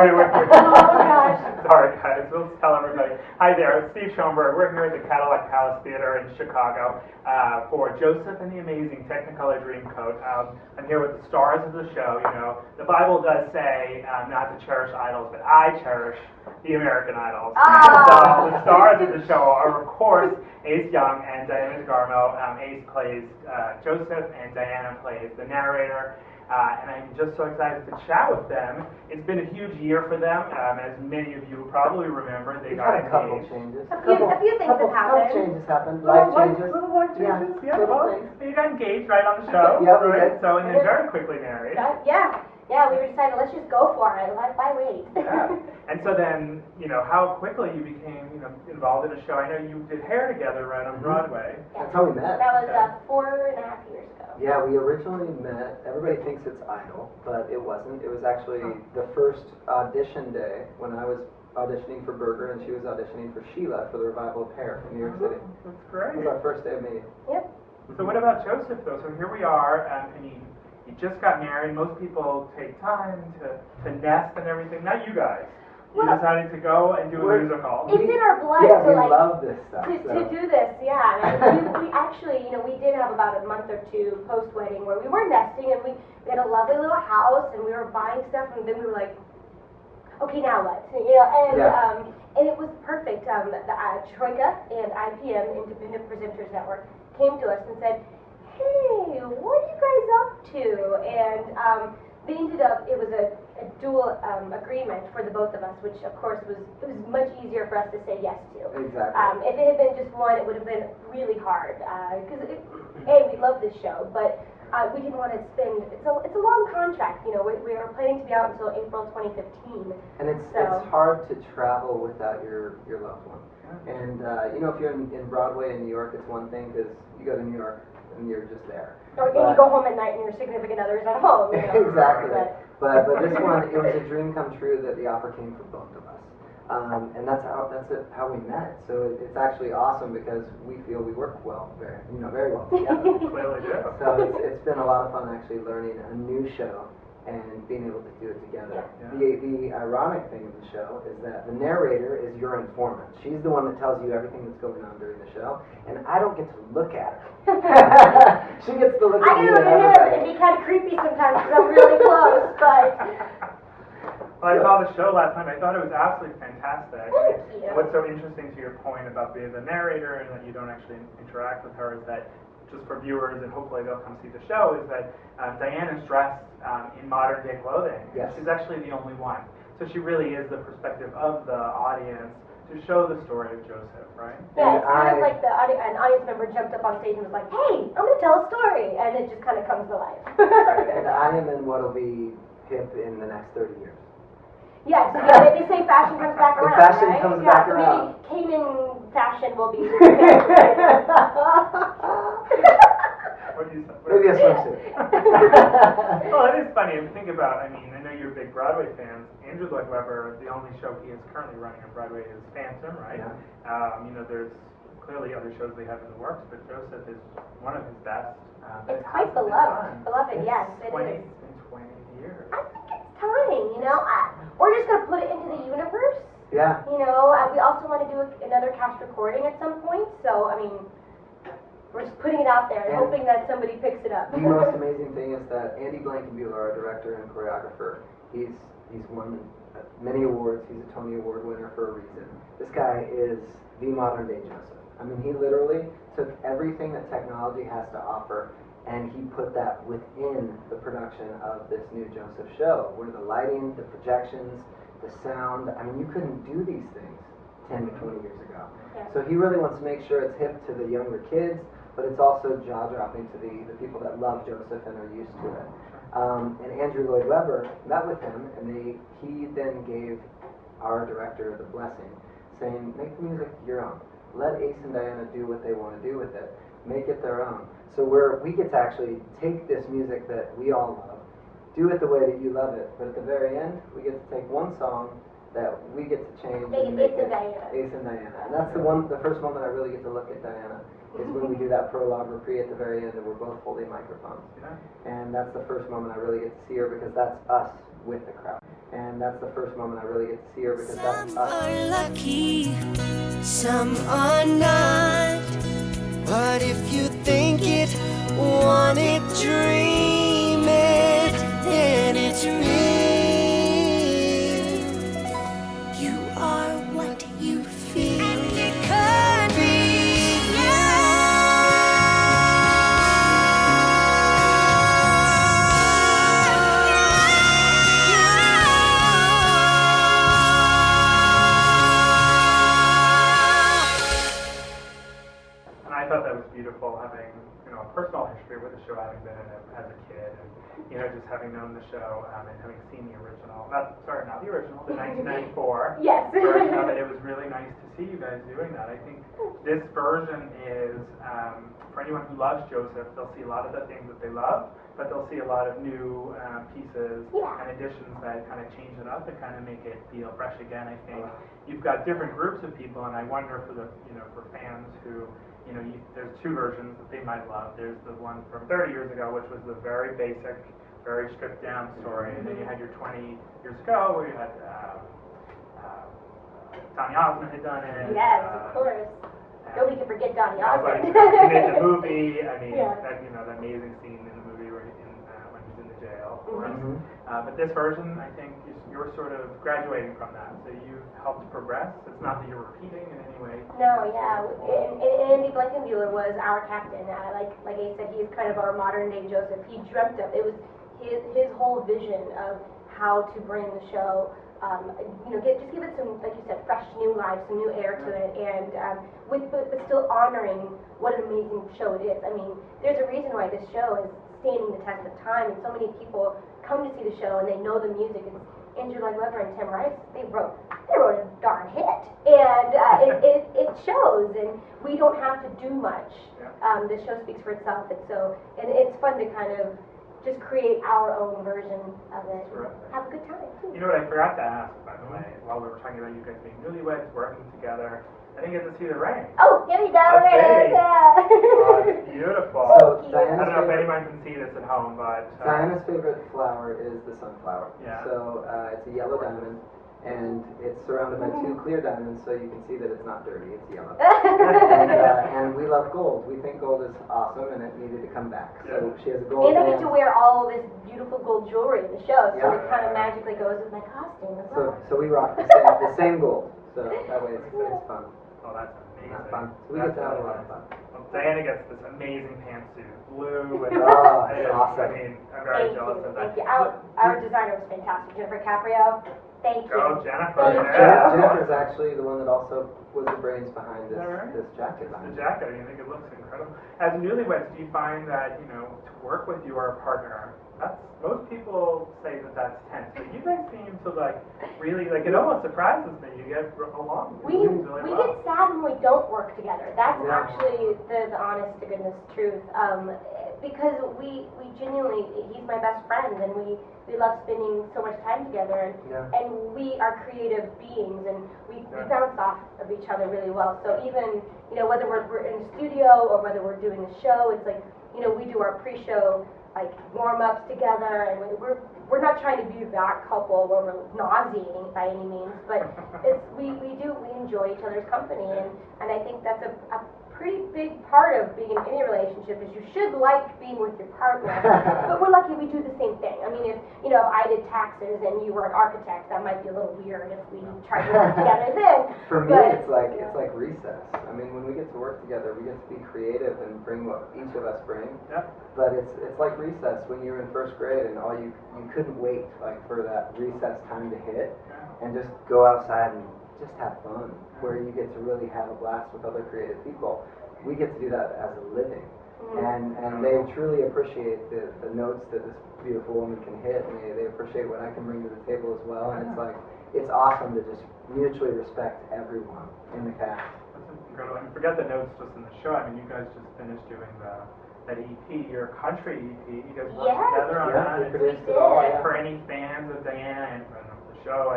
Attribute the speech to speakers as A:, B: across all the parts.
A: Sorry, we're here.
B: Oh gosh.
A: Sorry, guys. We'll tell everybody. Hi there, it's Steve Schonberg. We're here at the Cadillac Palace Theater in Chicago for Joseph and the Amazing Technicolor Dreamcoat. I'm here with the stars of the show. You know, the Bible does say not to cherish idols, but I cherish the American Idols. So the stars of the show are, of course, Ace Young and Diana DeGarmo. Ace plays Joseph, and Diana plays the narrator. And I'm just so excited to chat with them. It's been a huge year for them. As many of you probably remember, they got
C: had a couple
A: engaged.
C: changes.
B: A few things have happened.
C: Couple changes happened. Life changes.
A: Little life changes. Yeah,
C: little
A: well,
C: things.
A: you got engaged right on the show.
C: Yeah, we
A: right?
C: did.
A: So, and then very quickly married.
B: Yeah, we decided let's just go for it. Why wait?
A: Yeah. And so then, you know, how quickly you became, you know, involved in a show. I know you did hair together right on Broadway.
C: That's how we met.
B: That was 4.5 years ago.
C: Yeah, we originally met. Everybody thinks it's Idol, but it wasn't. It was actually the first audition day when I was auditioning for Burger and she was auditioning for Sheila for the revival of Hair in New York City.
A: That's great.
C: It was our first day of meeting.
B: Yep.
A: So what about Joseph, though? So here we are, and you just got married. Most people take time to nest and everything. Not you guys. You decided to go and do a musical.
B: It's in our blood
C: Yeah,
B: to
C: we
B: like
C: love this stuff.
B: to do this. Yeah, and we actually, you know, we did have about a month or two post wedding where we were nesting and we had a lovely little house and we were buying stuff and then we were like, okay, now what? You know, and it was perfect. The Troika and IPM, Independent Presenters Network, came to us and said, hey, what are you guys up to? And they ended up, it was a dual agreement for the both of us, which of course it was much easier for us to say yes to.
C: Exactly.
B: If it had been just one, it would have been really hard, because we love this show, but we didn't want to spend, it's a long contract, you know, we were planning to be out until April 2015.
C: And it's hard to travel without your loved one. And, you know, if you're in Broadway in New York, it's one thing because you go to New York and you're just there.
B: Or you go home at night and your significant other is at home. You know?
C: Exactly. But this one, it was a dream come true that the offer came for both of us. And that's how we met. So it's actually awesome because we feel we work very well together.
A: Clearly do.
C: So it's been a lot of fun actually learning a new show and being able to do it together.
A: Yeah.
C: The ironic thing of the show is that the narrator is your informant. She's the one that tells you everything that's going on during the show, and I don't get to look at her. She gets to look at me.
B: I get to look at him. It'd be kind of creepy sometimes because I'm really close, but...
A: Well, I saw the show last night. I thought it was absolutely fantastic.
B: Thank you.
A: What's so interesting to your point about being the narrator and that you don't actually interact with her is that, just for viewers, and hopefully they'll come see the show, is that Diana's dressed in modern day clothing.
C: Yes.
A: She's actually the only one. So she really is the perspective of the audience to show the story of Joseph, right?
B: Yeah, it's kind of like an audience member jumped up on stage and was like, hey, I'm going to tell a story, and it just kind of comes to life.
C: And I am in what will be hip in the next 30 years.
B: Yes, they say fashion comes back around,
C: Fashion
B: right?
C: comes back around.
B: Maybe Cayman fashion will be...
A: What do you say?
C: Maybe a swimsuit.
A: Well, it is funny. Think about, I know you're big Broadway fans. Andrew Lloyd Webber, the only show he is currently running on Broadway is Phantom, right?
C: Yeah.
A: You know, there's clearly other shows they have in the works, but Joseph is one of his best.
B: It's quite beloved. Beloved, yes, it is.
A: It's been 20 years.
B: I think it's time, you know. We're just going to put it into the universe.
C: Yeah.
B: You know, we also want to do another cast recording at some point, so, I mean, we're just putting it out there and hoping that somebody picks it up.
C: The most amazing thing is that Andy Blankenbuehler, our director and choreographer, he's won many awards. He's a Tony Award winner for a reason. This guy is the modern day Joseph. I mean, he literally took everything that technology has to offer and he put that within the production of this new Joseph show, where the lighting, the projections, the sound, I mean, you couldn't do these things 10 to 20 years ago.
B: Yeah.
C: So he really wants to make sure it's hip to the younger kids, but it's also jaw-dropping to the people that love Joseph and are used to it. And Andrew Lloyd Webber met with him, and he then gave our director the blessing, saying, make the music your own. Let Ace and Diana do what they want to do with it. Make it their own. So we get to actually take this music that we all love, do it the way that you love it, but at the very end, we get to take one song that we get to change and make it Ace and Diana. And that's the first moment I really get to look at Diana, is when we do that prologue repris at the very end and we're both holding microphones.
A: Yeah.
C: And that's the first moment I really get to see her, because that's us with the crowd. And that's the first moment I really get to see her, because that's
D: Some
C: us.
D: are lucky, some are not. But if you think it, want it, dream it, then it's real. You are what you feel, and it could be
A: And I thought that was beautiful, having, a personal history with the show, having been in it as a kid, and, just having known the show, and having seen the original, not the original, the 1994
B: Yes.
A: version of it. It was really nice to see you guys doing that. I think this version is, for anyone who loves Joseph, they'll see a lot of the things that they love, but they'll see a lot of new pieces and additions that kind of change it up and kind of make it feel fresh again. I think you've got different groups of people, and I wonder for the, for fans who, there's two versions that they might love. There's the one from 30 years ago, which was the very basic, very stripped down story, and then you had your 20 years ago where you had Donny Osmond had done it.
B: Yes, of course. Nobody can forget Donny Osmond.
A: He made the movie. I mean,
B: Yeah.
A: that, the amazing scene in the movie where when he's in the jail, of course.
C: Mhm.
A: But this version, I think, you're sort of graduating from that. So you've helped progress. It's not that you're repeating in any way.
B: No, yeah. And Andy Blankenbuehler was our captain. Like I said, he's kind of our modern day Joseph. He dreamt up. It was his whole vision of how to bring the show. Just give it some, like you said, fresh new life, some new air to it, and but still honoring what an amazing show it is. I mean, there's a reason why this show is standing the test of time, and so many people come to see the show and they know the music. And Andrew Lloyd Webber and Tim Rice, they wrote a darn hit, and it shows. And we don't have to do much. The show speaks for itself, and it's fun to kind of just create our own version of it. Have a good time too.
A: You know what I forgot to ask, by the way, while we were talking about you guys being newlyweds, working together, I didn't get to see the ring.
B: Oh, here we go.
A: Let's
B: There it is.
A: see. Oh, it's beautiful.
C: So
A: I
C: Diana's
A: don't know if
C: favorite,
A: anyone can see this at home, but
C: Diana's favorite flower is the sunflower.
A: Yeah.
C: So it's a yellow diamond, and it's surrounded by two clear diamonds, so you can see that it's not dirty, it's yellow. And we love gold. We think gold is awesome, and it needed to come back. So she has a gold
B: And I get
C: band.
B: to wear all this beautiful gold jewelry in the show, so
C: Yeah.
B: it kind of magically goes with my costume as well.
C: So we rock the same gold. So that way it's fun.
A: oh, that's amazing.
C: Not fun. So we get to have a lot of fun.
A: Well, Diana gets this amazing pantsuit, blue, and
C: Oh,
A: it is,
C: awesome.
A: I mean, I'm very
B: Thank
A: jealous
B: you,
A: of that.
B: thank you. Our designer was fantastic, Jennifer Caprio. Thank you.
A: Go, Jennifer.
B: Thank you.
A: Yeah.
C: Jennifer's actually the one that also was the brains behind
A: Is that right?
C: this jacket.
A: The jacket, I think it looks incredible. As newlyweds, do you find that, to work with your partner, most people say that that's tense, but you guys seem to really, it almost surprises me. You get along. It
B: We
A: seems really well.
B: get sad when we don't work together. That's
C: Yeah.
B: actually the honest to goodness truth. Because we genuinely, he's my best friend, and we love spending so much time together, and we are creative beings, and we bounce off of each other really well. So even, whether we're in the studio or whether we're doing a show, it's like, we do our pre-show warm-ups together, and we're not trying to be that couple where we're nauseating by any means, but we enjoy each other's company, and I think that's a pretty big part of being in any relationship is you should like being with your partner. But we're lucky we do the same thing. I mean, if I did taxes and you were an architect, that might be a little weird if we tried to work together then.
C: For me,
B: but,
C: it's like recess. I mean, when we get to work together, we get to be creative and bring what each of us bring.
A: Yeah.
C: But it's like recess when you were in first grade and all you couldn't wait for that recess time to hit and just go outside and just have fun, where you get to really have a blast with other creative people. We get to do that as a living, and they truly appreciate the notes that this beautiful woman can hit, and they appreciate what I can bring to the table as well. And it's awesome to just mutually respect everyone in the cast.
A: That's incredible. And forget the notes just in the show. I mean, you guys just finished doing that EP, your country EP. You guys worked together on that.
C: We produced it all.
A: For any fans of Diana and from the show,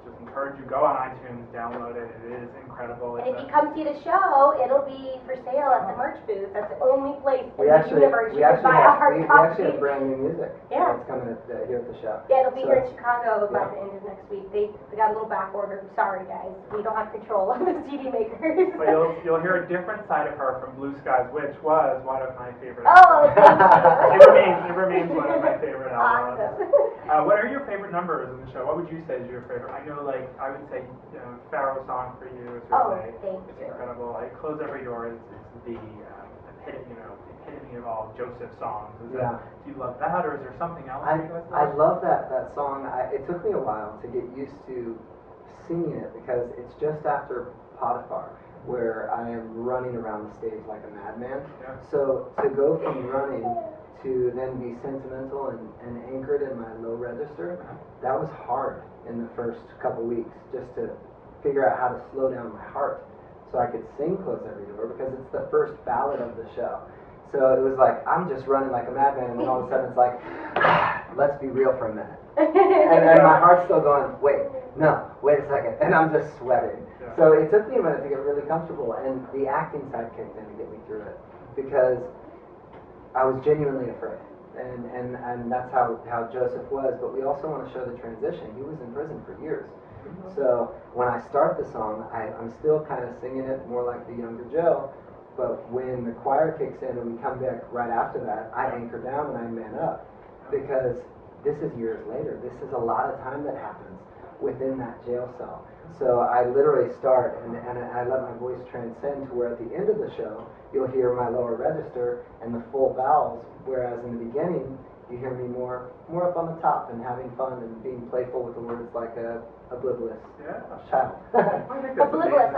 A: just encourage you, go on iTunes, download it. It is incredible.
B: And if you come see the show, it'll be for sale at the merch booth. That's the only place in the universe you can buy a hard
C: we
B: copy.
C: actually have brand new music
B: Yeah.
C: that's coming here at the show.
B: Yeah, it'll be here in Chicago by the end of next week. They got a little back order. Sorry, guys. We don't have control of the CD makers.
A: But you'll hear a different side of her from Blue Skies, which was one of my favorite
B: Oh,
A: albums.
B: thank you.
A: It remains one of my favorite albums.
B: Awesome.
A: What are your favorite numbers in the show? What would you say is your favorite? I know, like, I would say, Pharaoh's Song for you is really,
B: thank
A: it's
B: you.
A: incredible. Like, Close Every Door is the epitome of all Joseph songs. Do you love that, or is there something else?
C: I love that song. It took me a while to get used to singing it because it's just after Potiphar, where I am running around the stage like a madman.
A: Yeah.
C: So to go from running to then be sentimental and anchored in my low register, that was hard in the first couple weeks, just to figure out how to slow down my heart so I could sing Close Every Door, because it's the first ballad of the show. So it was like, I'm just running like a madman, and then all of a sudden it's like, let's be real for a minute. And my heart's still going, wait a second, and I'm just sweating.
A: Yeah.
C: So it took me a minute to get really comfortable, and the acting side kicked in to get me through it, because I was genuinely afraid. And that's how Joseph was, but we also want to show the transition. He was in prison for years. So when I start the song, I'm still kind of singing it more like the younger Joe, but when the choir kicks in and we come back right after that, I anchor down and I man up, because this is years later. This is a lot of time that happens within that jail cell. So I literally start and I let my voice transcend to where at the end of the show, you'll hear my lower register and the full vowels, whereas in the beginning, you hear me more up on the top and having fun and being playful with the words like a oblivious child.
B: Oblivious.
C: Oblivious.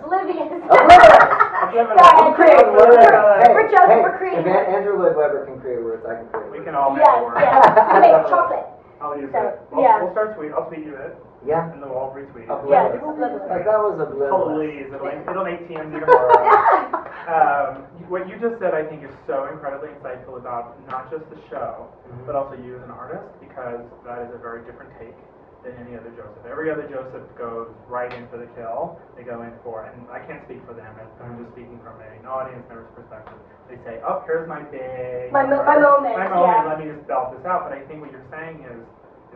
B: Oblivious.
C: Sorry,
B: I'm
C: creating words.
B: We're Joseph, we're creating
C: If
B: words.
C: Andrew Lloyd Webber can create words, I can create
A: We
C: words.
A: can all make a word.
B: Yes. You make chocolate.
A: I'll use
B: So,
A: it. We'll start tweet. I'll tweet you it.
C: Yeah.
A: And then we'll all retweet it.
B: Yes.
C: Like that was oblivious.
A: Please, it'll make TMZ tomorrow. What you just said, I think, is so incredibly insightful about not just the show, but also you as an artist, because that is a very different take than any other Joseph. Every other Joseph goes right in for the kill. They go in for, and I can't speak for them, I'm just speaking from an audience member's perspective. They say, oh, here's my big...
B: My moment,
A: let me just belt this out. But I think what you're saying is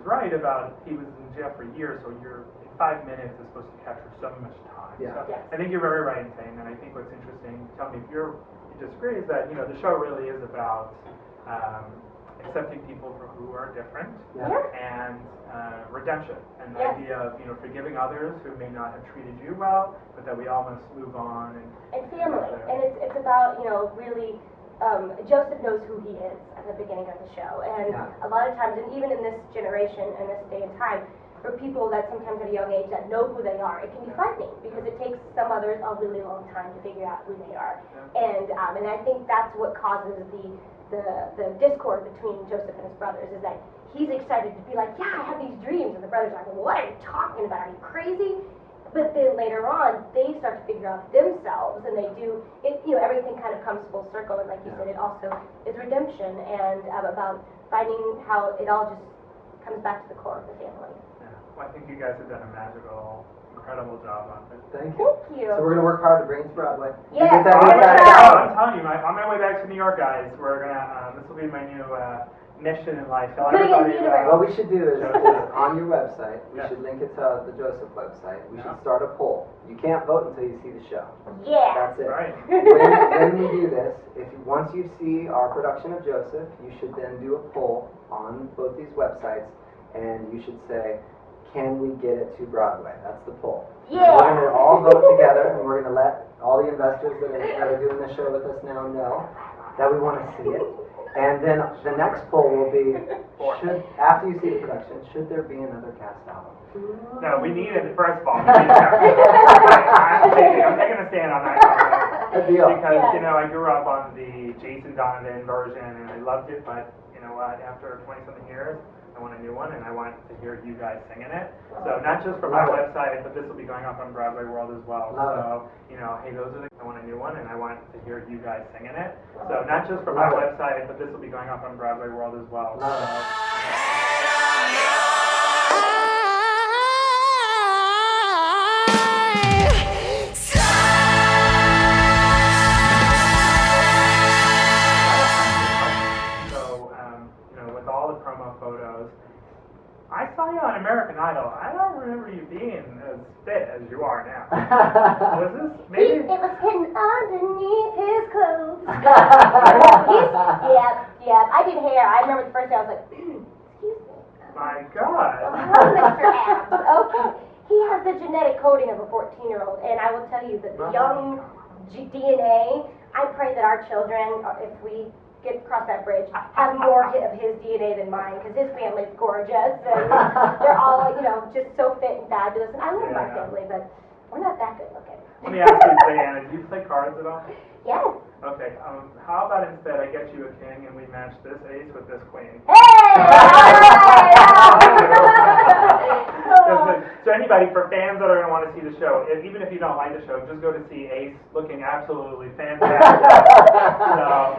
A: right about he was in jail for years, so you're in 5 minutes is supposed to capture so much time.
C: Yeah.
A: So I think you're very right in saying that. I think what's interesting, tell me if you disagree, is that the show really is about accepting people who are different and redemption, and the idea of forgiving others who may not have treated you well, but that we all must move on
B: and family. And it's about really. Joseph knows who he is at the beginning of the show, and a lot of times, and even in this generation and this day and time, for people that sometimes at a young age that know who they are, it can be frightening because it takes some others a really long time to figure out who they are, and I think that's what causes the discord between Joseph and his brothers, is that he's excited to be like, yeah, I have these dreams, and the brothers are like, well, what are you talking about? Are you crazy? But then later on, they start to figure out themselves, and they do it. Everything kind of comes full circle, and like you said, it also is redemption and about finding how it all just comes back to the core of the family.
A: Yeah. Well, I think you guys have done a magical, incredible job on it.
C: Thank you.
B: Thank you.
C: So we're gonna work hard to bring it to Broadway.
B: Yes.
C: You get that?
A: I'm telling you, on my way back to New York, guys, we're gonna. This will be my new mission in life. Tell everybody
C: What we should do is on your website, we
A: Yeah.
C: should link it to the Joseph website. We should start a poll. You can't vote until you see the show.
B: Yeah.
C: That's it.
A: Right.
C: When we do this, once you see our production of Joseph, you should then do a poll on both these websites, and you should say, can we get it to Broadway? That's the poll.
B: Yeah.
C: We're going to all vote together, and we're going to let all the investors that are doing the show with us now know that we want to see it. And then the next poll will be, after you see the production, should there be another cast album?
A: No, we need it, first of all. We need I'm taking a stand on that comment.
C: Good deal.
A: Because, I grew up on the Jason Donovan version, and I loved it, but you know what, after 20-something years, I want a new one, and I want to hear you guys singing it. So not just for my website, but this will be going up on Broadway World as well. So, hey, I want a new one, and I want to hear you guys singing it. So not just for my website, but this will be going up on Broadway World as well. So, on American Idol, I don't remember you being as fit as you are now. Was this maybe?
B: It was hidden underneath his clothes. Yeah, I did hair. I remember the first day I was like, excuse me.
A: My God.
B: Oh, hello, Mr. Abs. Okay. He has the genetic coding of a 14-year-old, and I will tell you that the young DNA, I pray that our children, if we get across that bridge, have more of his DNA than mine, because his family's gorgeous, and they're all, just so fit and fabulous, and I love my family, but we're not that good looking.
A: Let me ask you, Diana, do you play cards at all?
B: Yes.
A: Okay, how about instead I get you a king and we match this ace with this queen?
B: Hey!
A: So anybody, for fans that are going to want to see the show, even if you don't like the show, just go to see Ace looking absolutely fantastic.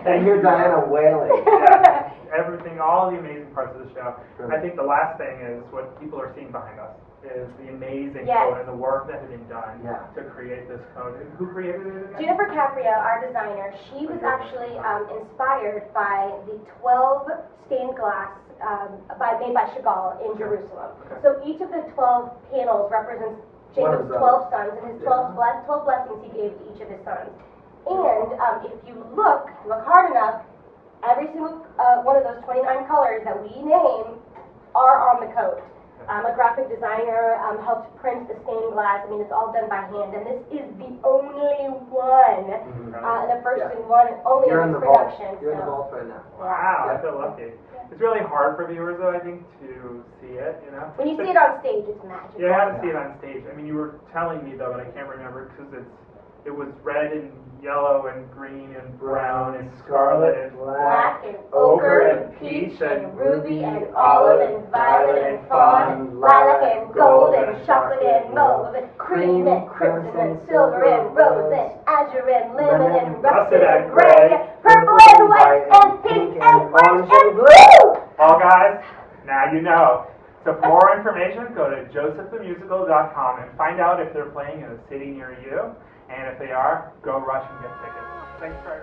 C: And hear Diana wailing.
A: Yes, everything, all the amazing parts of the show.
C: Sure.
A: I think the last thing is what people are seeing behind us is the amazing
B: Yes.
A: code and the work that had been done to create this code. Who created it again?
B: Jennifer Caprio, our designer, she was actually inspired by the 12 stained glass made by Chagall in Jerusalem.
A: Okay.
B: So each of the 12 panels represents Jacob's 12 sons, and his 12 blessings he gave to each of his sons. And if you look hard enough, every single one of those 29 colors that we name are on the coat. A graphic designer helped print the stained glass. I mean, it's all done by hand, and this is the only one, the first and one and only
C: You're
B: in
C: in the
B: production.
C: vault. You're in the vault right now.
A: Wow, I feel lucky. It's really hard for viewers, though, I think, to see it,
B: When you see it on stage, it's magical.
A: You have to see it on stage. I mean, you were telling me, though, but I can't remember, because it was red and yellow and green and brown and scarlet and
B: black and ochre and peach and ruby and olive and violet and fawn, lilac and gold and chocolate and mauve and cream and crimson and silver and rose and azure and lemon and russet and gray, purple and white and pink and orange and blue.
A: Well, guys, now you know. So for more information, go to josephthemusical.com and find out if they're playing in a city near you. And if they are, go rush and get tickets. Thanks for